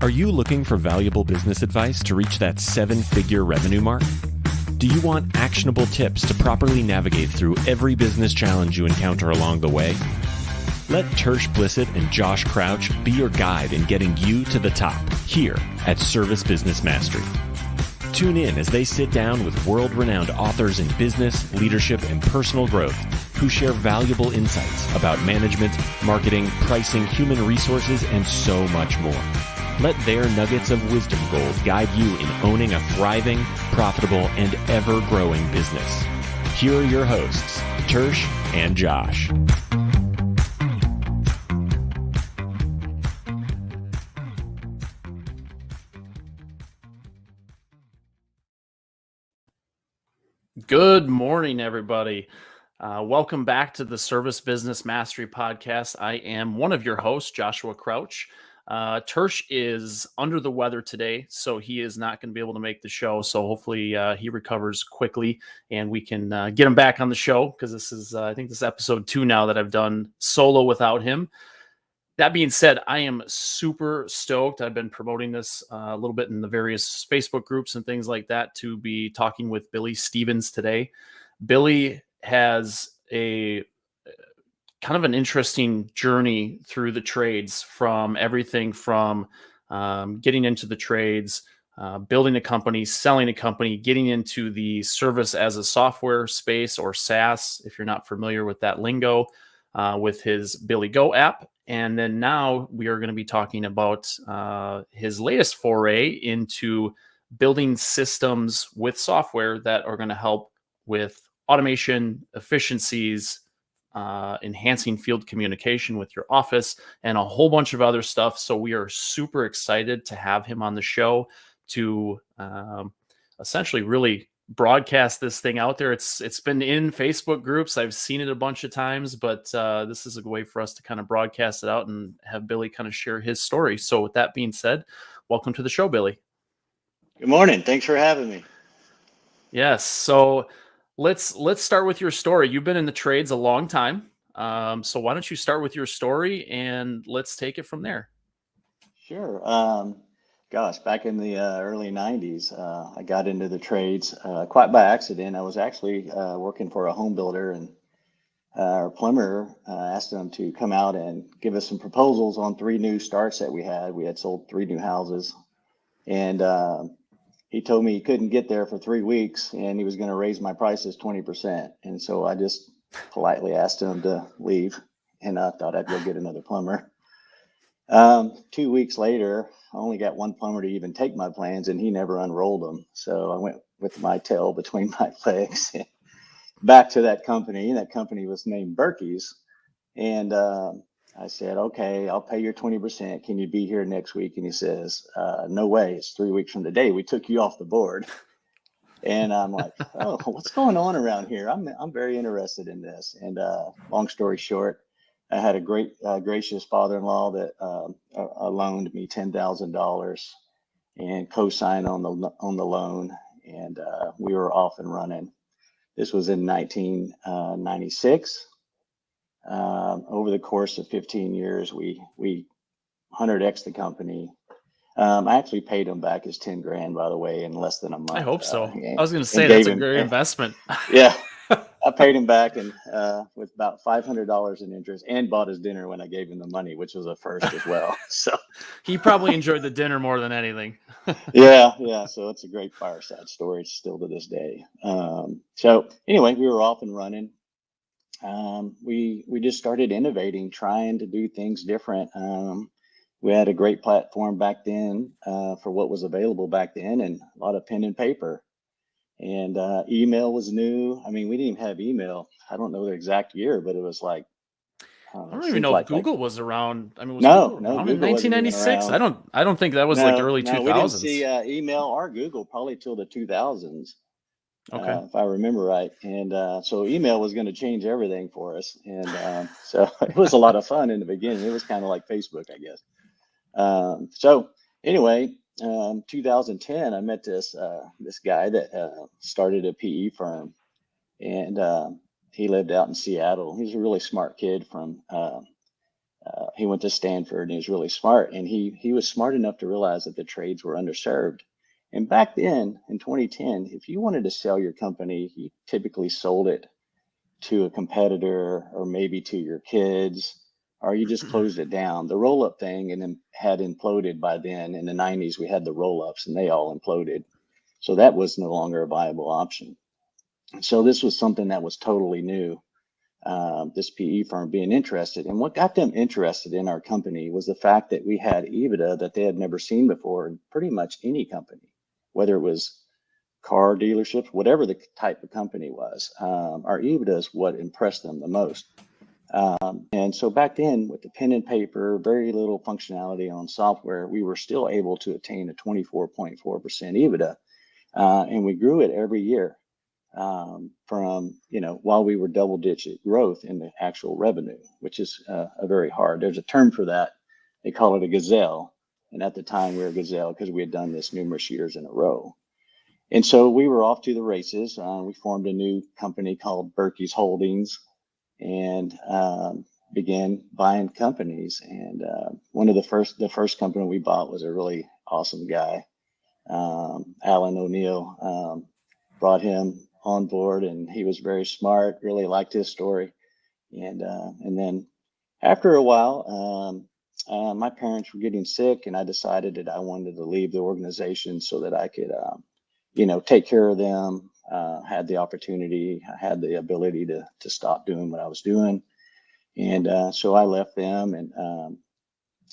Are you looking for valuable business advice to reach that 7-figure revenue mark? Do you want actionable tips to properly navigate through every business challenge you encounter along the way? Let Tersh Blissett and Josh Crouch be your guide in getting you to the top here at Service Business Mastery. Tune in as they sit down with world-renowned authors in business, leadership, and personal growth who share valuable insights about management, marketing, pricing, human resources, and so much more. Let their nuggets of wisdom gold guide you in owning a thriving, profitable, and ever-growing business. Here are your hosts, Tersh and Josh. Good morning, everybody. Welcome back to the Service Business Mastery Podcast. I am one of your hosts, Joshua Crouch. Tersh is under the weather today, so he is not going to be able to make the show. So hopefully he recovers quickly and we can get him back on the show, because this is, I think this is episode 2 now that I've done solo without him. That being said, I am super stoked. I've been promoting this a little bit in the various Facebook groups and things like that to be talking with Billy Stevens today. Billy has a kind of an interesting journey through the trades, from everything from getting into the trades, building a company, selling a company, getting into the service as a software space, or SaaS, if you're not familiar with that lingo, with his billygo app. And then now we are going to be talking about his latest foray into building systems with software that are going to help with automation, efficiencies, enhancing field communication with your office, and a whole bunch of other stuff. So we are super excited to have him on the show to essentially really broadcast this thing out there. It's been in Facebook groups. I've seen it a bunch of times, but this is a way for us to kind of broadcast it out and have Billy kind of share his story. So with that being said, welcome to the show, Billy. Good morning. Thanks for having me. Yes. So let's start with your story. You've been in the trades a long time. So why don't you start with your story and let's take it from there. Sure. Back in the early 90s, I got into the trades quite by accident. I was actually working for a home builder, and our plumber asked them to come out and give us some proposals on 3 new starts that we had. We had sold 3 new houses, and he told me he couldn't get there for 3 weeks and he was going to raise my prices 20%. And so I just politely asked him to leave, and I thought I'd go get another plumber. 2 weeks later, I only got one plumber to even take my plans, and he never unrolled them. So I went with my tail between my legs back to that company. That company was named Berkey's. And I said, okay, I'll pay your 20%. Can you be here next week? And he says, no way. It's 3 weeks from today. We took you off the board. And I'm like, oh, what's going on around here? I'm very interested in this. And long story short, I had a great, gracious father-in-law that loaned me $10,000 and co-signed on the loan, and we were off and running. This was in 1996. Over the course of 15 years, we 100x the company. I actually paid him back his 10 grand, by the way, in less than a month. I hope so. I was going to say that's a great investment. Yeah. I paid him back and with about $500 in interest, and bought his dinner when I gave him the money, which was a first as well. So he probably enjoyed the dinner more than anything. Yeah. So it's a great fireside story still to this day. So anyway, we were off and running. We just started innovating, trying to do things different. We had a great platform back then for what was available back then, and a lot of pen and paper. And email was new. I mean, we didn't even have email. I don't know the exact year, but it was like, I don't even know if Google was around. I mean, was no, Google no, around Google in 1996? I don't think that was like early 2000s. We didn't see email or Google probably till the 2000s. Okay. If I remember right. And so email was going to change everything for us. And so it was a lot of fun in the beginning. It was kind of like Facebook, I guess. So anyway, 2010, I met this guy that started a PE firm, and he lived out in Seattle. He's a really smart kid from he went to Stanford and he was really smart. And he was smart enough to realize that the trades were underserved. And back then in 2010, if you wanted to sell your company, you typically sold it to a competitor or maybe to your kids, or you just closed it down. The roll-up thing and then had imploded by then. In the 90s, we had the roll-ups and they all imploded. So that was no longer a viable option. So this was something that was totally new. This PE firm being interested. And what got them interested in our company was the fact that we had EBITDA that they had never seen before in pretty much any company, whether it was car dealerships, whatever the type of company was. Our EBITDA is what impressed them the most. And so back then with the pen and paper, very little functionality on software, we were still able to attain a 24.4% EBITDA. And we grew it every year. From, while we were double-digit growth in the actual revenue, which is a very hard. There's a term for that. They call it a gazelle. And at the time, we were a gazelle because we had done this numerous years in a row. And so we were off to the races. We formed a new company called Berkey's Holdings and began buying companies. And one of the first company we bought was a really awesome guy, Alan O'Neill. Brought him on board, and he was very smart, really liked his story. And then after a while, my parents were getting sick, and I decided that I wanted to leave the organization so that I could, take care of them. Had the opportunity, I had the ability to stop doing what I was doing. And so I left them, and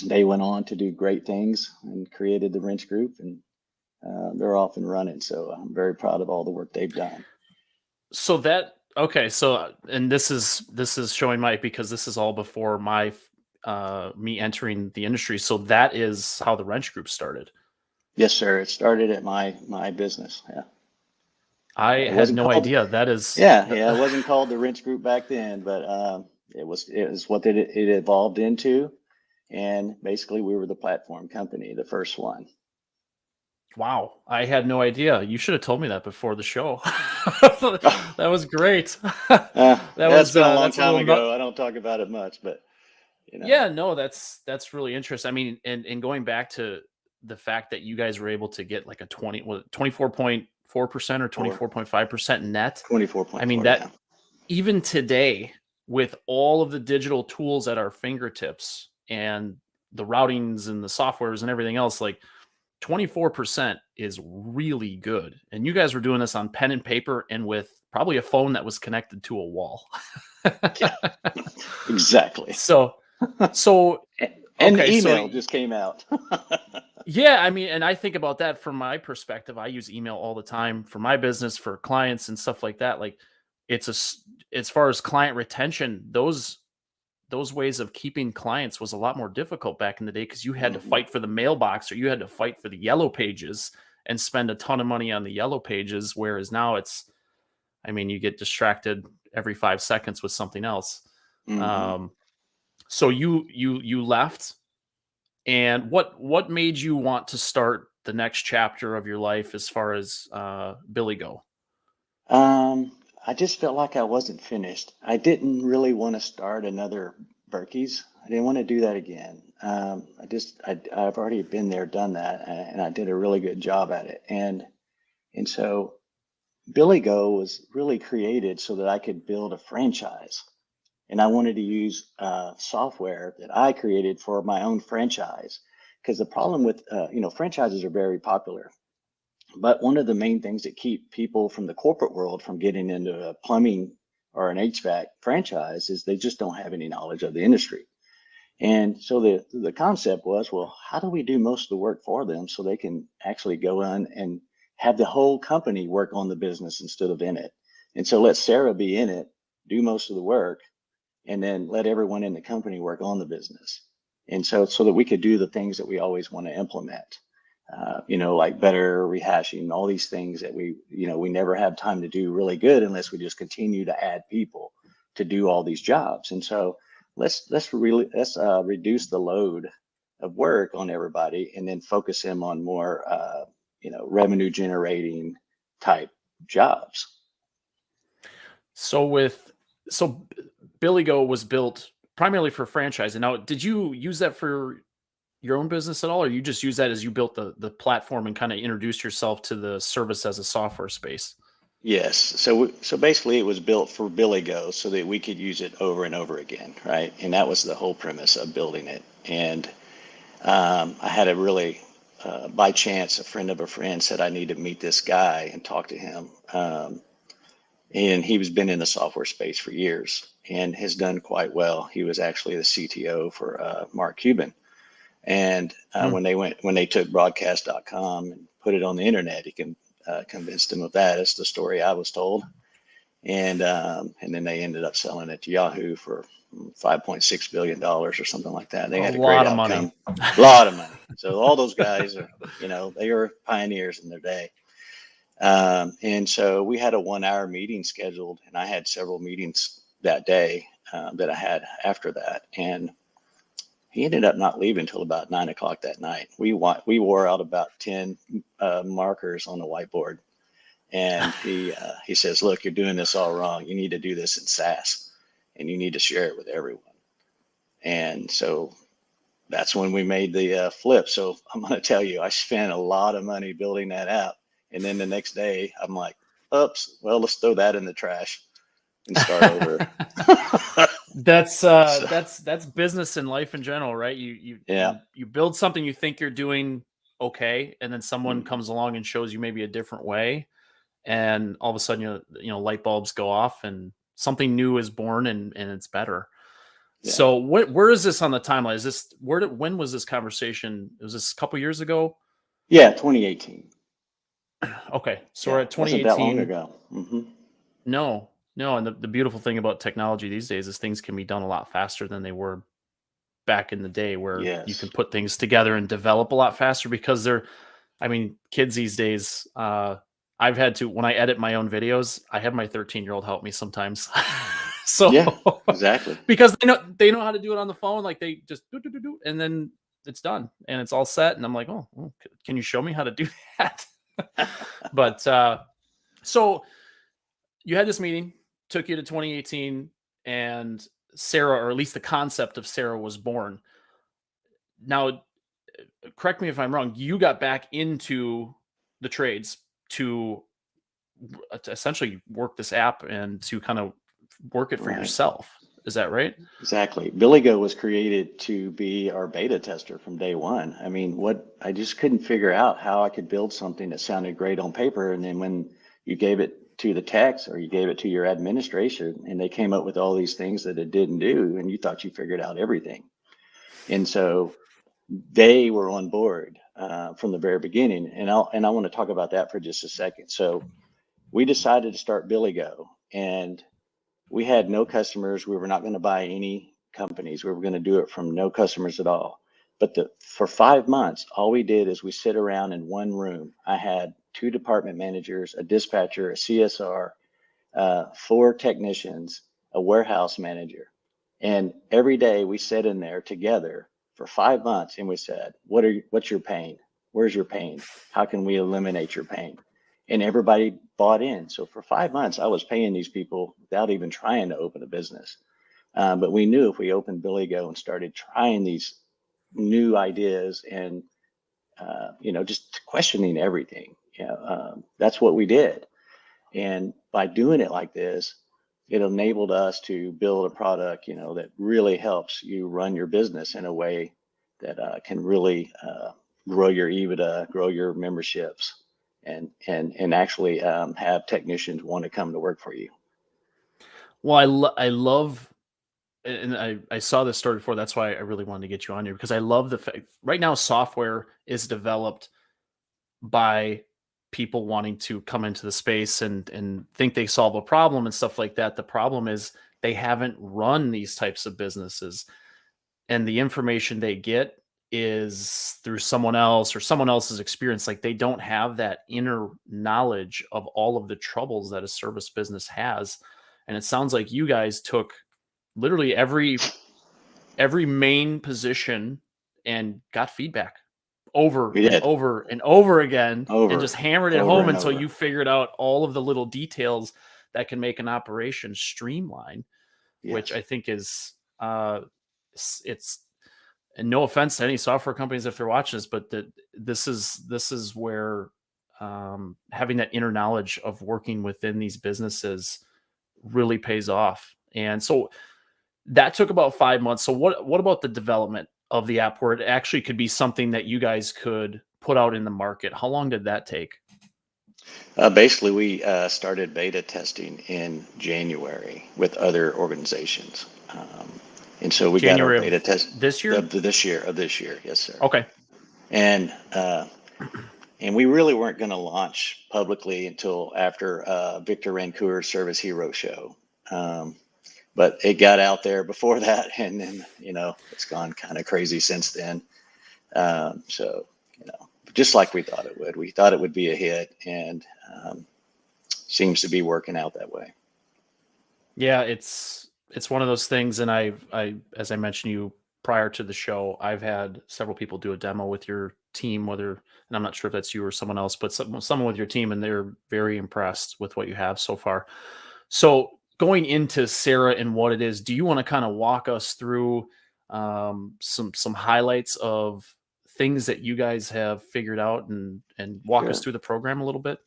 they went on to do great things and created the Wrench Group, and they're off and running. So I'm very proud of all the work they've done. So and this is showing Mike, because this is all before my me entering the industry. So that is how the Wrench Group started. Yes, sir. It started at my business. Yeah. I had no idea. That is. Yeah. It wasn't called the Wrench Group back then, but it was what it evolved into. And basically we were the platform company, the first one. Wow, I had no idea. You should have told me that before the show. That was great. That's been a long time ago. I don't talk about it much, but Yeah, no, that's really interesting. I mean, and going back to the fact that you guys were able to get like a 24.4% or 24.5% net. 24.4. I mean, that even today, with all of the digital tools at our fingertips and the routings and the softwares and everything else, like 24% is really good. And you guys were doing this on pen and paper and with probably a phone that was connected to a wall. Yeah, exactly. So and okay, email just came out. Yeah, I mean, and I think about that from my perspective. I use email all the time for my business, for clients and stuff like that. Like as far as client retention, those ways of keeping clients was a lot more difficult back in the day, because you had to fight for the mailbox, or you had to fight for the yellow pages and spend a ton of money on the yellow pages. Whereas now you get distracted every 5 seconds with something else. So you left, and what made you want to start the next chapter of your life as far as billygo? I just felt like I wasn't finished. I didn't really want to start another Berkey's. I didn't want to do that again. I've already been there, done that, and I did a really good job at it. And so billygo was really created so that I could build a franchise. And I wanted to use software that I created for my own franchise. Because the problem with, franchises are very popular. But one of the main things that keep people from the corporate world from getting into a plumbing or an HVAC franchise is they just don't have any knowledge of the industry. And so the concept was, well, how do we do most of the work for them so they can actually go in and have the whole company work on the business instead of in it? And so let Sera be in it, do most of the work, and then let everyone in the company work on the business. And so that we could do the things that we always want to implement. Like better rehashing, all these things that we never have time to do really good unless we just continue to add people to do all these jobs. And so let's reduce the load of work on everybody, and then focus them on more, revenue generating type jobs. So billygo was built primarily for franchising. Now, did you use that for your own business at all, or you just use that as you built the platform and kind of introduced yourself to the service as a software space? Yes. So basically, it was built for billygo so that we could use it over and over again, right? And that was the whole premise of building it. And I had a really, by chance, a friend of a friend said I need to meet this guy and talk to him. And he was been in the software space for years and has done quite well. He was actually the CTO for Mark Cuban. And when they took broadcast.com and put it on the internet, he convinced him of that. It's the story I was told. And then they ended up selling it to Yahoo for $5.6 billion or something like that. They had a great lot of outcome. money. A lot of money. So all those guys are, they were pioneers in their day. And so we had a 1-hour meeting scheduled, and I had several meetings that day that I had after that. And he ended up not leaving until about 9 o'clock that night. We wore out about 10 markers on the whiteboard. And he says, look, you're doing this all wrong. You need to do this in SaaS, and you need to share it with everyone. And so that's when we made the flip. So I'm going to tell you, I spent a lot of money building that app. And then the next day, I'm like, oops, well, let's throw that in the trash and start over. That's business and life in general, right? You build something you think you're doing okay, and then someone comes along and shows you maybe a different way, and all of a sudden light bulbs go off and something new is born and it's better. Yeah. So where is this on the timeline? Is this when was this conversation? Was this a couple years ago? Yeah, 2018. Okay, so we're at 2018. Wasn't that long ago. Mm-hmm. No, and the beautiful thing about technology these days is things can be done a lot faster than they were back in the day, where you can put things together and develop a lot faster because kids these days, I've had to, when I edit my own videos, I have my 13-year-old help me sometimes. So yeah, exactly. Because they know how to do it on the phone. Like they just do, and then it's done and it's all set. And I'm like, oh, can you show me how to do that? But so you had this meeting, took you to 2018, and Sera, or at least the concept of Sera, was born. Now, correct me if I'm wrong, you got back into the trades to essentially work this app and to kind of work it for yourself. Is that right? Exactly. billygo was created to be our beta tester from day one. I mean, I just couldn't figure out how I could build something that sounded great on paper. And then when you gave it to the techs or you gave it to your administration and they came up with all these things that it didn't do, and you thought you figured out everything. And so they were on board from the very beginning. And I want to talk about that for just a second. So we decided to start billygo, and we had no customers. We were not going to buy any companies. We were going to do it from no customers at all. But for 5 months, all we did is we sit around in one room. I had 2 department managers, a dispatcher, a CSR, 4 technicians, a warehouse manager. And every day we sat in there together for 5 months and we said, what's your pain? Where's your pain? How can we eliminate your pain? And everybody bought in. So for 5 months, I was paying these people without even trying to open a business. But we knew if we opened billygo and started trying these new ideas and, just questioning everything, that's what we did. And by doing it like this, it enabled us to build a product, that really helps you run your business in a way that can really grow your EBITDA, grow your memberships, and actually have technicians want to come to work for you. Well, I love, and I saw this story before. That's why I really wanted to get you on here, because I love the fact right now software is developed by people wanting to come into the space and think they solve a problem and stuff like that. The problem is they haven't run these types of businesses, and the information they get is through someone else or someone else's experience. Like they don't have that inner knowledge of all of the troubles that a service business has. And it sounds like you guys took literally every main position and got feedback over and over again, and just hammered it home until you figured out all of the little details that can make an operation streamline, which I think is it's and no offense to any software companies if they're watching this, but this is where having that inner knowledge of working within these businesses really pays off. And so that took about 5 months. So what about the development of the app where it actually could be something that you guys could put out in the market? How long did that take? Basically, we started beta testing in January with other organizations. And so we got our January beta of test this year? of this year. Yes, sir. Okay. And we really weren't going to launch publicly until after Victor Rancour's Service Hero show. But it got out there before that, and then, it's gone kind of crazy since then. So, just like we thought it would. We thought it would be a hit, and seems to be working out that way. Yeah, it's one of those things, and I as I mentioned you prior to the show, I've had several people do a demo with your team, and I'm not sure if that's you or someone else, but someone with your team, and they're very impressed with what you have so far. So going into Sera and what it is, do you want to kind of walk us through some highlights of things that you guys have figured out and walk us through the program a little bit?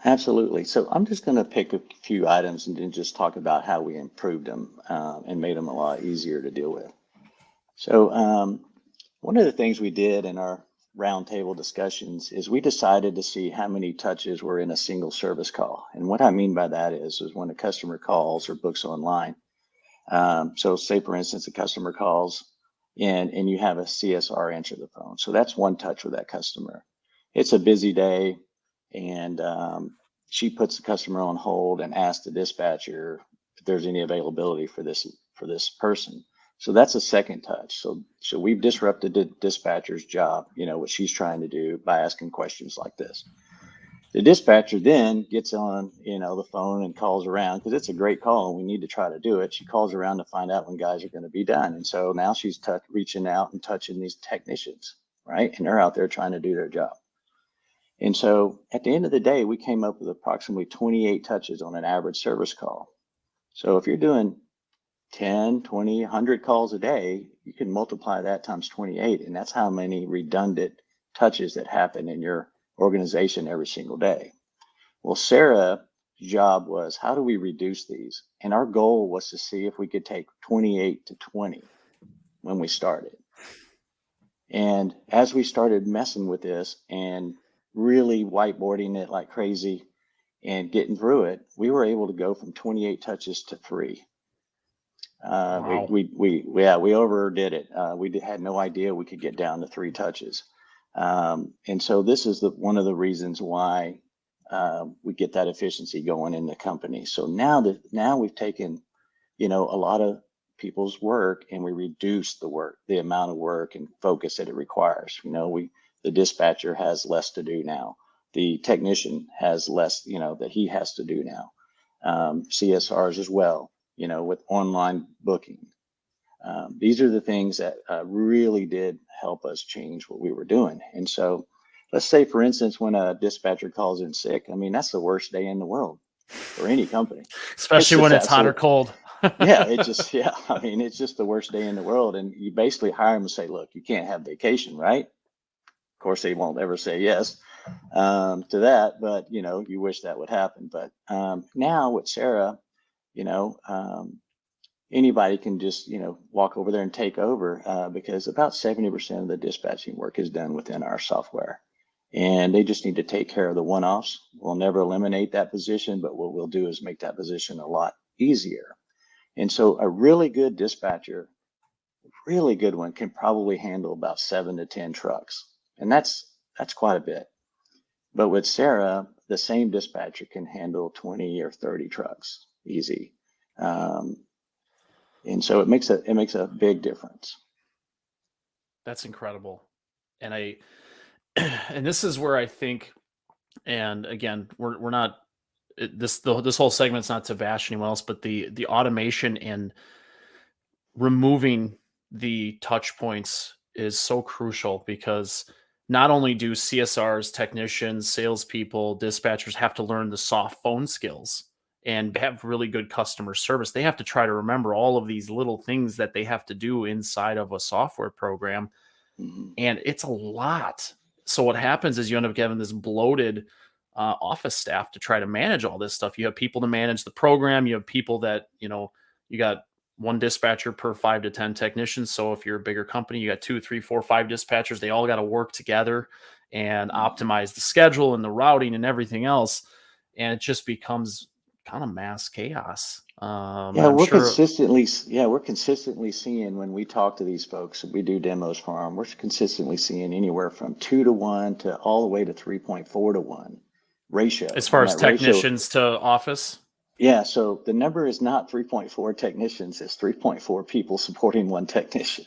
Absolutely. So I'm just going to pick a few items and then just talk about how we improved them and made them a lot easier to deal with. So one of the things we did in our roundtable discussions is we decided to see how many touches were in a single service call. And what I mean by that is when a customer calls or books online. So say, for instance, a customer calls and you have a CSR answer the phone. So that's one touch with that customer. It's a busy day, and she puts the customer on hold and asks the dispatcher if there's any availability for this person. So that's a second touch. So we've disrupted the dispatcher's job, what she's trying to do by asking questions like this. The dispatcher then gets on, the phone and calls around because it's a great call and we need to try to do it. She calls around to find out when guys are going to be done. And so now she's reaching out and touching these technicians, right? And they're out there trying to do their job. And so at the end of the day, we came up with approximately 28 touches on an average service call. So if you're doing 10, 20, 100 calls a day, you can multiply that times 28. And that's how many redundant touches that happen in your organization every single day. Well, Sera's job was, how do we reduce these? And our goal was to see if we could take 28 to 20 when we started. And as we started messing with this and really whiteboarding it like crazy and getting through it, we were able to go from 28 touches to 3. Wow. We overdid it. We had no idea we could get down to 3 touches. And so this is one of the reasons why we get that efficiency going in the company. So now we've taken, a lot of people's work and we reduce the amount of work and focus that it requires. The dispatcher has less to do now. The technician has less, that he has to do now. CSRs as well, with online booking. These are the things that really did help us change what we were doing. And so let's say, for instance, when a dispatcher calls in sick, that's the worst day in the world for any company. Especially when it's hot or cold. It's just the worst day in the world. And you basically hire them and say, look, you can't have vacation, right? Of course, they won't ever say yes to that, but, you wish that would happen. But now with Sera, anybody can just, walk over there and take over because about 70% of the dispatching work is done within our software. And they just need to take care of the one-offs. We'll never eliminate that position, but what we'll do is make that position a lot easier. And so a really good dispatcher, really good one, can probably handle about 7 to 10 trucks. And that's quite a bit. But with Sera, the same dispatcher can handle 20 or 30 trucks easy. And so it makes a big difference. That's incredible. And and this is where I think, and again, we're not, this whole segment's not to bash anyone else, but the automation and removing the touch points is so crucial because not only do CSRs, technicians, salespeople, dispatchers have to learn the soft phone skills and have really good customer service, they have to try to remember all of these little things that they have to do inside of a software program. Mhm. And it's a lot. So what happens is you end up having this bloated office staff to try to manage all this stuff. You have people to manage the program. You have people that, you got one dispatcher per 5 to 10 technicians. So if you're a bigger company, you got 2, 3, 4, 5 dispatchers. They all got to work together and optimize the schedule and the routing and everything else. And it just becomes kind of mass chaos. And Yeah, I'm sure. we're consistently seeing when we talk to these folks, we do demos for them, we're consistently seeing anywhere from 2 to 1 to all the way to 3.4 to 1 ratio. As far And as that ratio, technicians to office. yeah, so the number is not 3.4 technicians, it's 3.4 people supporting one technician.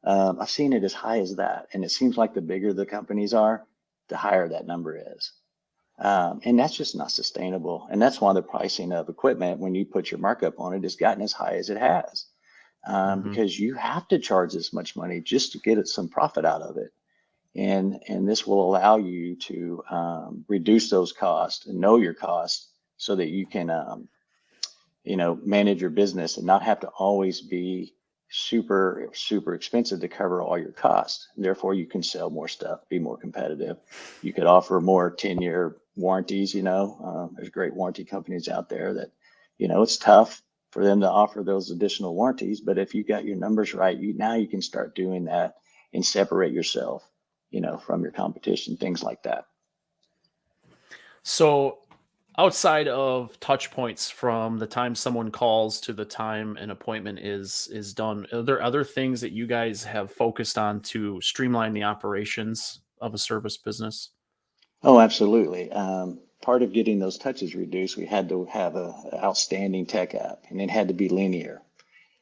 I've seen it as high as that. And it seems like the bigger the companies are, the higher that number is. And that's just not sustainable. And that's why the pricing of equipment, when you put your markup on it, has gotten as high as it has. Because you have to charge this much money just to get some profit out of it. And this will allow you to reduce those costs and know your costs so that you can, manage your business and not have to always be super, super expensive to cover all your costs. Therefore, you can sell more stuff, be more competitive. You could offer more 10-year warranties. There's great warranty companies out there that, it's tough for them to offer those additional warranties. But if you got your numbers right, now you can start doing that and separate yourself, from your competition, things like that. So outside of touch points from the time someone calls to the time an appointment is done, are there other things that you guys have focused on to streamline the operations of a service business? Oh, absolutely. Part of getting those touches reduced, we had to have a outstanding tech app, and it had to be linear.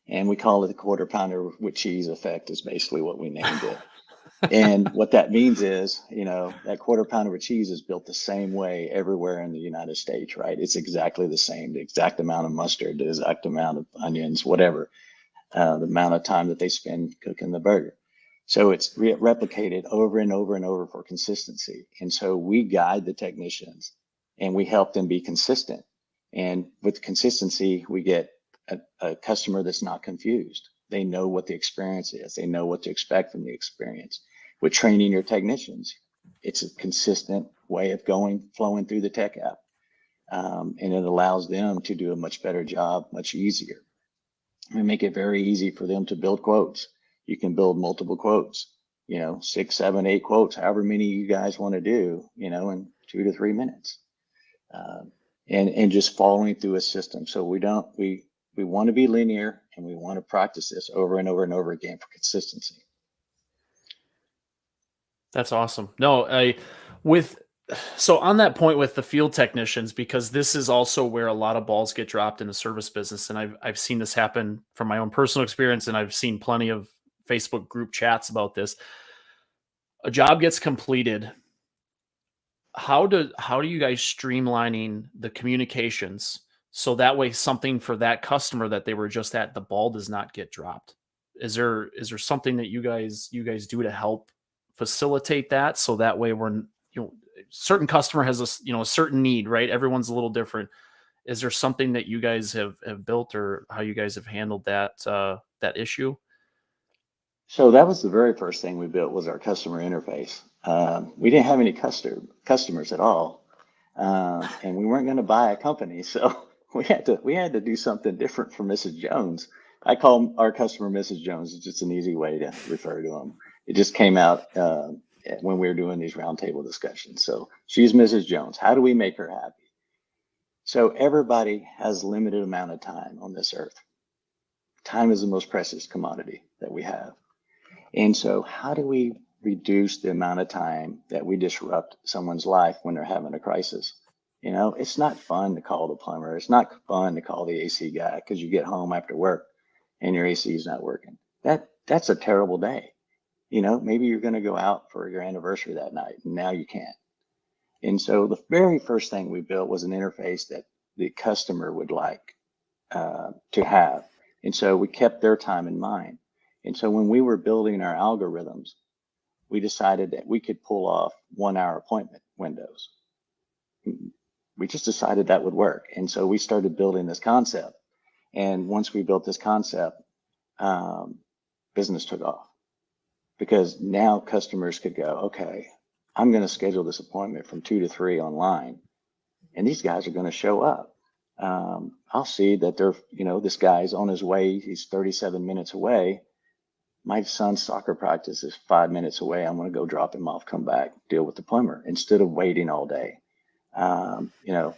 And we call it the quarter pounder with cheese effect is basically what we named it. And what that means is, that quarter pounder with cheese is built the same way everywhere in the United States, right? It's exactly the same, the exact amount of mustard, the exact amount of onions, whatever, the amount of time that they spend cooking the burger. So it's replicated over and over and over for consistency. And so we guide the technicians and we help them be consistent. And with consistency, we get a customer that's not confused. They know what the experience is. They know what to expect from the experience. With training your technicians, it's a consistent way of flowing through the tech app. And it allows them to do a much better job, much easier. We make it very easy for them to build quotes. You can build multiple quotes, 6, 7, 8 quotes, however many you guys want to do, in 2 to 3 minutes. And just following through a system. So we want to be linear, and we want to practice this over and over and over again for consistency. That's awesome. No, so on that point with the field technicians, because this is also where a lot of balls get dropped in the service business. And I've seen this happen from my own personal experience, and I've seen plenty of Facebook group chats about this. A job gets completed. How do you guys streamlining the communications so that way something for that customer that they were just at, the ball does not get dropped? Is there something that you guys do to help facilitate that, so that way we're, certain customer has a certain need, right? Everyone's a little different. Is there something that you guys have built, or how you guys have handled that issue? So that was the very first thing we built, was our customer interface. We didn't have any customers at all, and we weren't going to buy a company, so we had to do something different for Mrs. Jones. I call our customer Mrs. Jones. It's just an easy way to refer to them. It just came out when we were doing these roundtable discussions. So she's Mrs. Jones. How do we make her happy? So everybody has a limited amount of time on this earth. Time is the most precious commodity that we have. And so how do we reduce the amount of time that we disrupt someone's life when they're having a crisis? It's not fun to call the plumber. It's not fun to call the AC guy because you get home after work and your AC is not working. That's a terrible day. Maybe you're going to go out for your anniversary that night, and now you can't. And so the very first thing we built was an interface that the customer would like to have. And so we kept their time in mind. And so when we were building our algorithms, we decided that we could pull off 1-hour appointment windows. we just decided that would work. And so we started building this concept. And once we built this concept, business took off, because now customers could go, okay, I'm going to schedule this appointment from 2 to 3 online, and these guys are going to show up. I'll see that they're, this guy's on his way. He's 37 minutes away. My son's soccer practice is 5 minutes away. I'm going to go drop him off, come back, deal with the plumber instead of waiting all day. The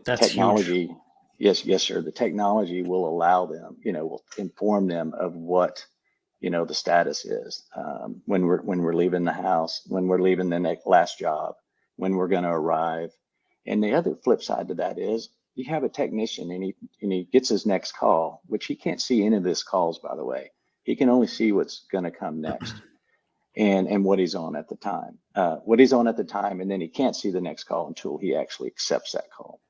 That's technology, huge. yes, sir. The technology will allow them, will inform them of what, the status is, when we're leaving the house, when we're leaving the last job, when we're going to arrive. And the other flip side to that is you have a technician and he gets his next call, which he can't see any of his calls, by the way. He can only see what's going to come next and what he's on at the time, and then he can't see the next call until he actually accepts that call.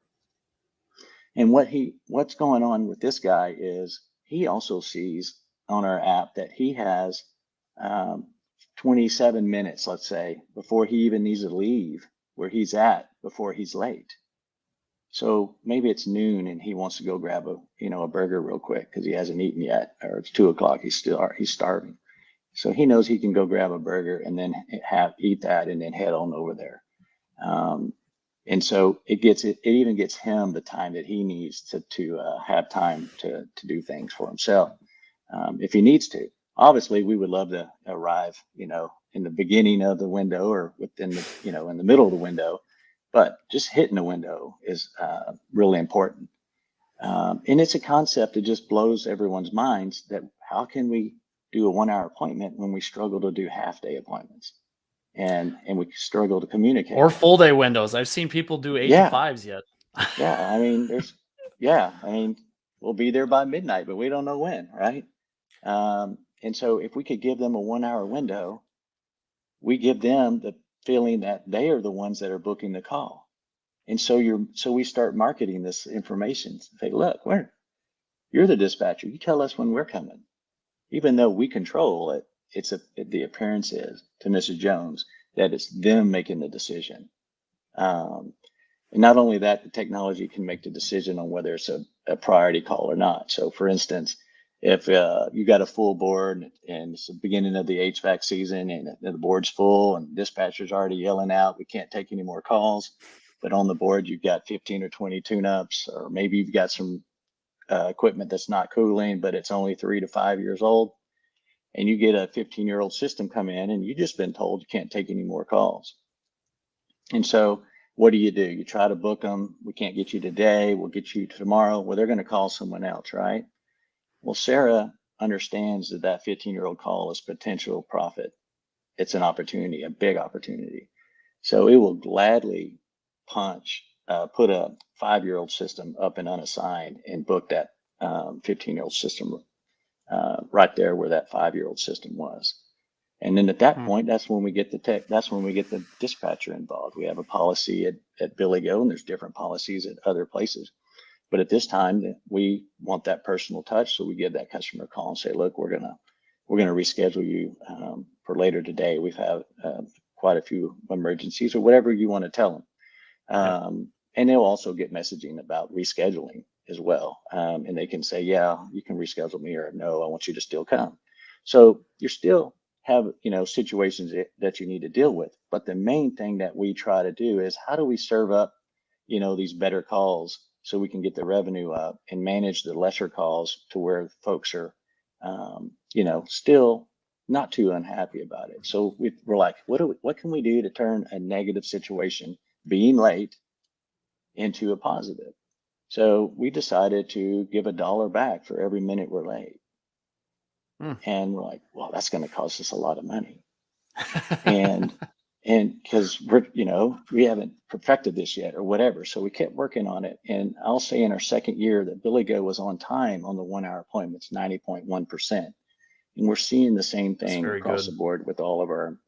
And what's going on with this guy is he also sees on our app that he has 27 minutes, let's say, before he even needs to leave where he's at before he's late. So maybe it's noon and he wants to go grab a burger real quick because he hasn't eaten yet, or it's 2 o'clock. He's starving. So he knows he can go grab a burger and then eat that and then head on over there. And so it even gets him the time that he needs to have time to do things for himself, if he needs to. Obviously, we would love to arrive, in the beginning of the window or within the, in the middle of the window, but just hitting the window is really important. And it's a concept that just blows everyone's minds, that how can we do a 1-hour appointment when we struggle to do half-day appointments, and we struggle to communicate. Or full day windows. I've seen people do 8 to 5s yet. Yeah, I mean, we'll be there by midnight, but we don't know when, right? And so if we could give them a 1-hour window, we give them the feeling that they are the ones that are booking the call. And so we start marketing this information. Say, look, you're the dispatcher. You tell us when we're coming. Even though we control it, the appearance is to Mrs. Jones that it's them making the decision. And not only that, the technology can make the decision on whether it's a priority call or not. So for instance, if you got a full board and it's the beginning of the HVAC season and the board's full and dispatcher's already yelling out, we can't take any more calls, but on the board you've got 15 or 20 tune-ups, or maybe you've got some equipment that's not cooling, but it's only 3 to 5 years old, and you get a 15-year-old system come in and you've just been told you can't take any more calls. And so what do? You try to book them. We can't get you today. We'll get you tomorrow. Well, they're going to call someone else, right? Well, Sera understands that 15-year-old call is potential profit. It's an opportunity, a big opportunity. So it will gladly put a 5-year-old system up and unassigned and book that 15-year-old system right there where that 5-year-old system was. And then at that point, that's when we get the dispatcher involved. We have a policy at billygo, and there's different policies at other places. But at this time, we want that personal touch, so we give that customer a call and say, look, we're gonna reschedule you for later today. We've had quite a few emergencies, or whatever you want to tell them. And they'll also get messaging about rescheduling as well. And they can say, yeah, you can reschedule me, or no, I want you to still come. So you still have, situations that you need to deal with. But the main thing that we try to do is, how do we serve up, these better calls so we can get the revenue up and manage the lesser calls to where folks are, still not too unhappy about it. So we're like, what can we do to turn a negative situation, being late, into a positive? So we decided to give $1 back for every minute we're late. And we're like, well, that's going to cost us a lot of money. and because we haven't perfected this yet or whatever. So we kept working on it. And I'll say in our second year that billygo was on time on the 1-hour appointments, 90.1%. And we're seeing the same thing across the board with all of our,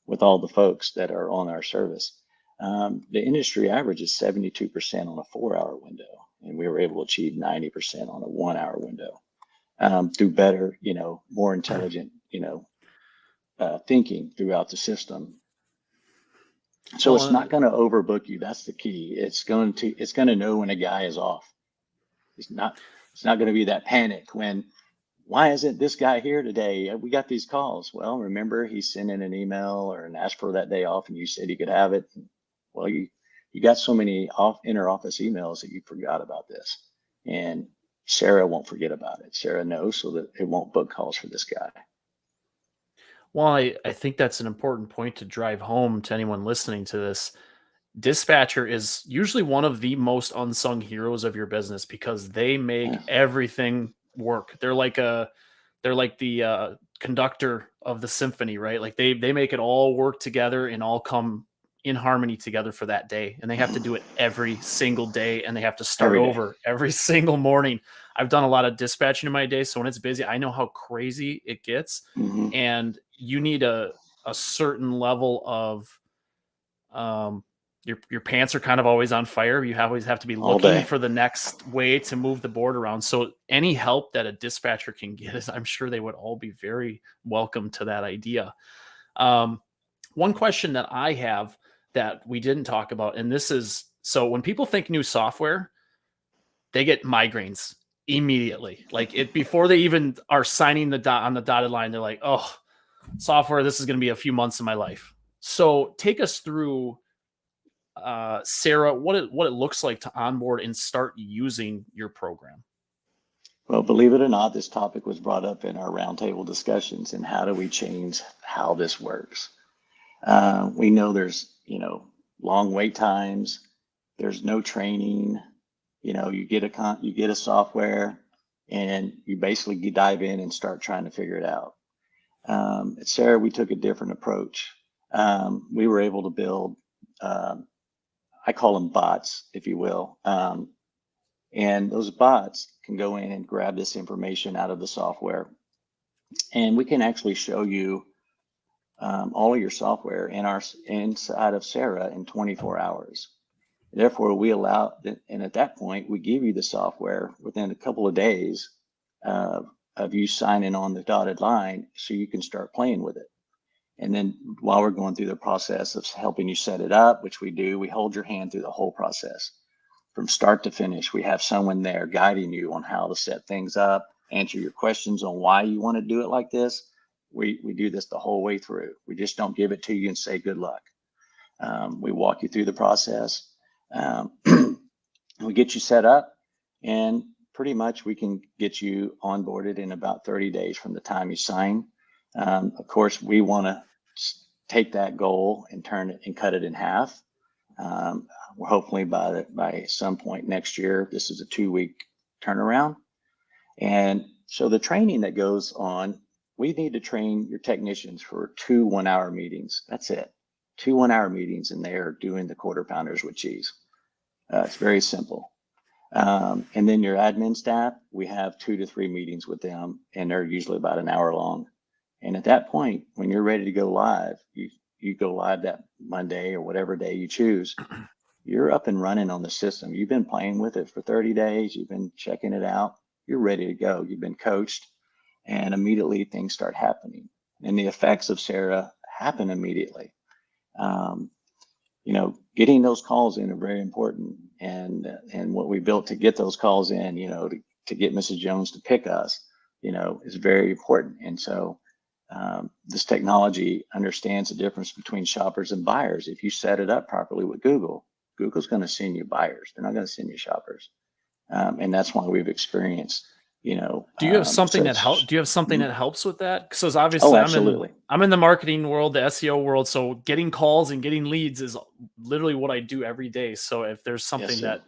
with all the folks that are on our service. The industry average is 72% on a 4-hour window. And we were able to achieve 90% on a 1-hour window, through better, more intelligent, thinking throughout the system. So Well, it's not going to overbook you. That's the key. It's going to know when a guy is off. It's not going to be that panic when, why isn't this guy here today? We got these calls. Well, remember he sent in an email or an asked for that day off and you said he could have it. Well, you got so many inter office emails that you forgot about this. And Sera won't forget about it. Sera knows so that it won't book calls for this guy. Well, I think that's an important point to drive home to anyone listening to this. Dispatcher is usually one of the most unsung heroes of your business because they make everything work. They're like the conductor of the symphony, right? Like they make it all work together and all come in harmony together for that day. And they have to do it every single day, and they have to start over every single morning. I've done a lot of dispatching in my day, so when it's busy, I know how crazy it gets. Mm-hmm. And you need a certain level of your pants are kind of always on fire. You always have to be looking for the next way to move the board around. So any help that a dispatcher can get is, I'm sure they would all be very welcome to that idea. One question that I have that we didn't talk about, and this is, so when people think new software, they get migraines immediately. Like it, before they even are signing on the dotted line, they're like, oh, software, this is going to be a few months of my life. So take us through, Sera, what it looks like to onboard and start using your program. Well, believe it or not, this topic was brought up in our roundtable discussions, and how do we change how this works? We know there's, long wait times. There's no training. You get a software and you basically dive in and start trying to figure it out. At Sera, we took a different approach. We were able to build, I call them bots, if you will. And those bots can go in and grab this information out of the software. And we can actually show you all of your software inside of Sera in 24 hours. Therefore, we allow, and at that point, we give you the software within a couple of days of you signing on the dotted line so you can start playing with it. And then while we're going through the process of helping you set it up, which we do, we hold your hand through the whole process. From start to finish, we have someone there guiding you on how to set things up, answer your questions on why you want to do it like this. We do this the whole way through. We just don't give it to you and say good luck. We walk you through the process. We get you set up, and pretty much we can get you onboarded in about 30 days from the time you sign. Of course, we want to take that goal and turn it and cut it in half. We're hopefully by some point next year. This is a 2-week turnaround. And so the training that goes on, we need to train your technicians for 2 1-hour meetings. That's it. 2 1-hour meetings, and they are doing the quarter pounders with cheese. It's very simple. And then your admin staff, we have 2 to 3 meetings with them, and they're usually about an hour long. And at that point, when you're ready to go live, you go live that Monday or whatever day you choose, you're up and running on the system. You've been playing with it for 30 days. You've been checking it out. You're ready to go. You've been coached, and immediately things start happening. And the effects of Sera happen immediately. Getting those calls in are very important. And what we built to get those calls in, to get Mrs. Jones to pick us, is very important. And so this technology understands the difference between shoppers and buyers. If you set it up properly with Google's going to send you buyers. They're not going to send you shoppers. And that's why we've experienced, do you have something that helps? Do you have something that helps with that? Because obviously, absolutely. I'm in the marketing world, the SEO world. So getting calls and getting leads is literally what I do every day. So if there's something that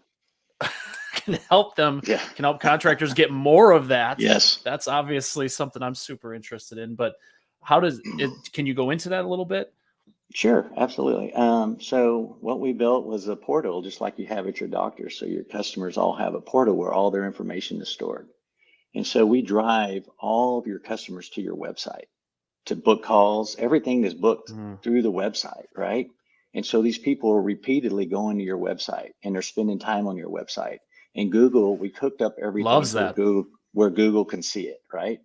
can help them, can help contractors get more of that, that's obviously something I'm super interested in. But how does it? Can you go into that a little bit? Sure, absolutely. So what we built was a portal, just like you have at your doctor. So your customers all have a portal where all their information is stored. And so we drive all of your customers to your website to book calls. Everything is booked through the website, right? And so these people are repeatedly going to your website, and they're spending time on your website. And Google, we cooked up everything where Google can see it, right?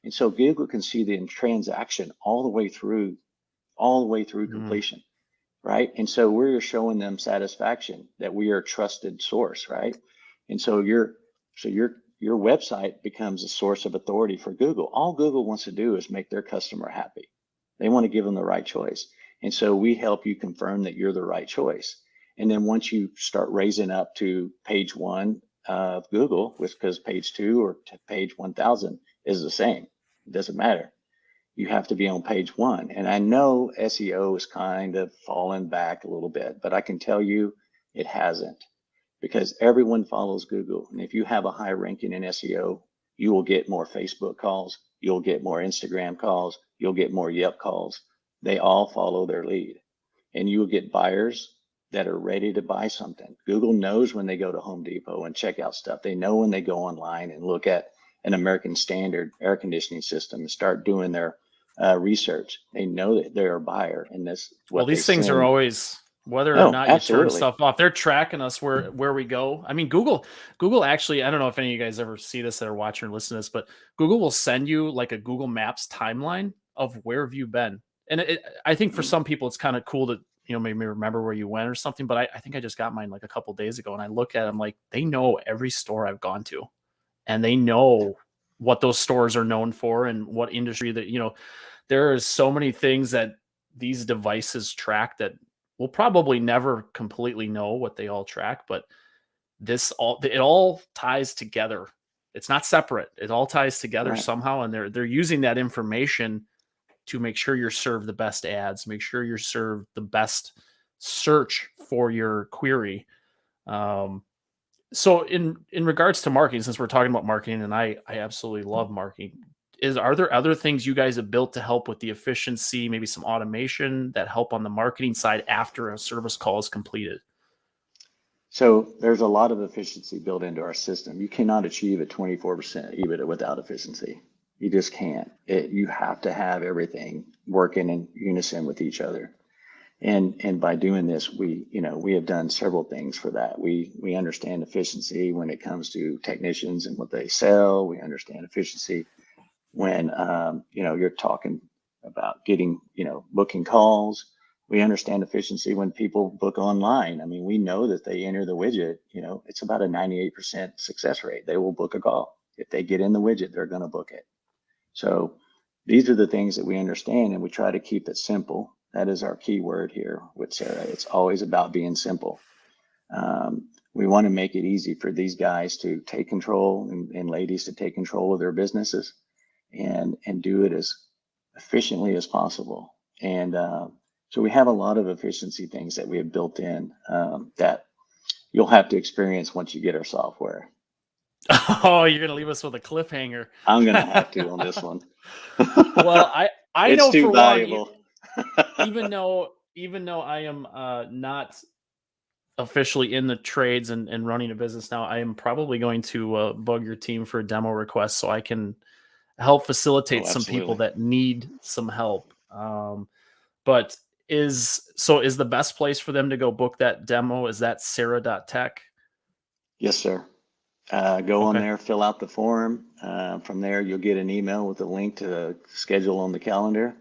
And so Google can see the transaction all the way through completion. right? And so we're showing them satisfaction that we are a trusted source, right? And so your website becomes a source of authority for Google. All Google wants to do is make their customer happy. They want to give them the right choice. And so we help you confirm that you're the right choice. And then once you start raising up to page 1 of Google, because page 2 or page 1000 is the same, it doesn't matter. You have to be on page 1. And I know SEO is kind of fallen back a little bit, but I can tell you it hasn't, because everyone follows Google. And if you have a high ranking in SEO, you will get more Facebook calls, you'll get more Instagram calls, you'll get more Yelp calls. They all follow their lead. And you will get buyers that are ready to buy something. Google knows when they go to Home Depot and check out stuff. They know when they go online and look at an American Standard air conditioning system and start doing their research. They know that they're a buyer, and this. Well, these things are always, whether or not you turn stuff off, they're tracking us where we go. I mean, Google actually, I don't know if any of you guys ever see this that are watching or listen to this, but Google will send you like a Google Maps timeline of where have you been. And I think for some people, it's kind of cool to, maybe remember where you went or something. But I think I just got mine like a couple days ago, and I look at them like they know every store I've gone to, and they know what those stores are known for and what industry that, there are so many things that these devices track that we'll probably never completely know what they all track, but it all ties together. It's not separate. It all ties together somehow. And they're using that information to make sure you're served the best ads, make sure you're served the best search for your query. So in regards to marketing, since we're talking about marketing, and I absolutely love marketing, are there other things you guys have built to help with the efficiency, maybe some automation that help on the marketing side after a service call is completed? So there's a lot of efficiency built into our system. You cannot achieve a 24% EBITDA without efficiency. You just can't. You have to have everything working in unison with each other. And by doing this, we have done several things for that. We understand efficiency when it comes to technicians and what they sell. We understand efficiency when you're talking about getting, booking calls. We understand efficiency when people book online. I mean, we know that they enter the widget, it's about a 98% success rate. They will book a call. If they get in the widget, they're going to book it. So these are the things that we understand, and we try to keep it simple. That is our key word here with Sera. It's always about being simple. We want to make it easy for these guys to take control and ladies to take control of their businesses and do it as efficiently as possible. And so we have a lot of efficiency things that we have built in that you'll have to experience once you get our software. Oh, you're going to leave us with a cliffhanger. I'm going to have to on this one. Well, I know too for valuable. One, even though I am not officially in the trades and running a business now, I am probably going to bug your team for a demo request so I can help facilitate some people that need some help. But is the best place for them to go book that demo? Is that Sera.tech? Yes, sir. Go on there, fill out the form. From there, you'll get an email with a link to schedule on the calendar.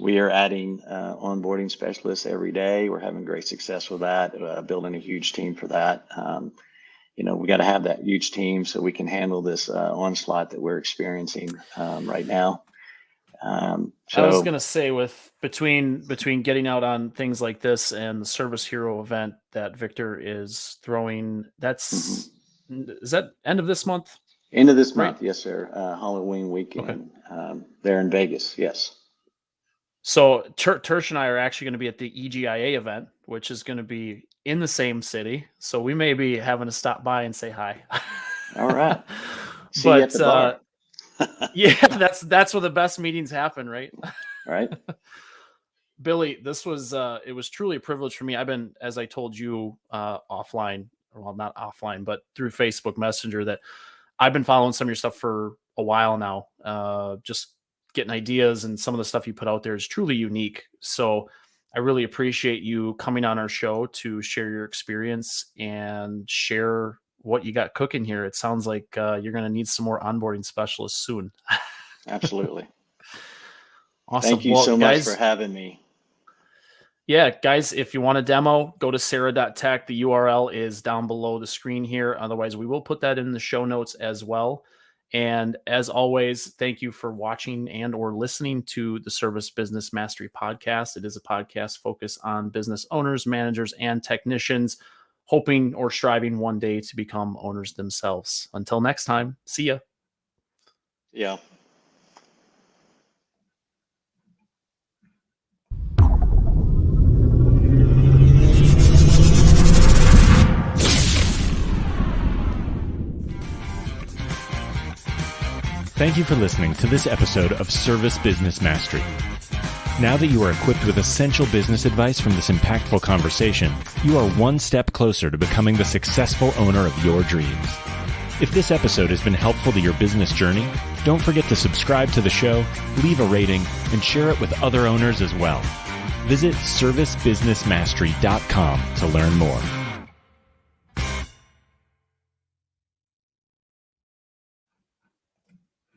We are adding onboarding specialists every day. We're having great success with that, building a huge team for that. We got to have that huge team so we can handle this onslaught that we're experiencing right now. So I was going to say, with between getting out on things like this and the Service Hero event that Victor is throwing, is that end of this month? End of this month, yes, sir. Halloween weekend there in Vegas, yes. So Tersh and I are actually going to be at the EGIA event, which is going to be in the same city. So we may be having to stop by and say hi. All right. See you at the bar. Yeah, that's where the best meetings happen, right? Right. Billy, this was it was truly a privilege for me. I've been, as I told you offline, well, not offline, but through Facebook Messenger, that I've been following some of your stuff for a while now. Just getting ideas, and some of the stuff you put out there is truly unique. So I really appreciate you coming on our show to share your experience and share what you got cooking here. It sounds like you're going to need some more onboarding specialists soon. Absolutely. Awesome. Thank you so much for having me. Yeah, guys, if you want a demo, go to sera.tech. The URL is down below the screen here. Otherwise, we will put that in the show notes as well. And as always, thank you for watching and or listening to the Service Business Mastery podcast. It is a podcast focused on business owners, managers, and technicians, hoping or striving one day to become owners themselves. Until next time, see ya. Yeah. Thank you for listening to this episode of Service Business Mastery. Now that you are equipped with essential business advice from this impactful conversation, you are one step closer to becoming the successful owner of your dreams. If this episode has been helpful to your business journey, don't forget to subscribe to the show, leave a rating, and share it with other owners as well. Visit servicebusinessmastery.com to learn more.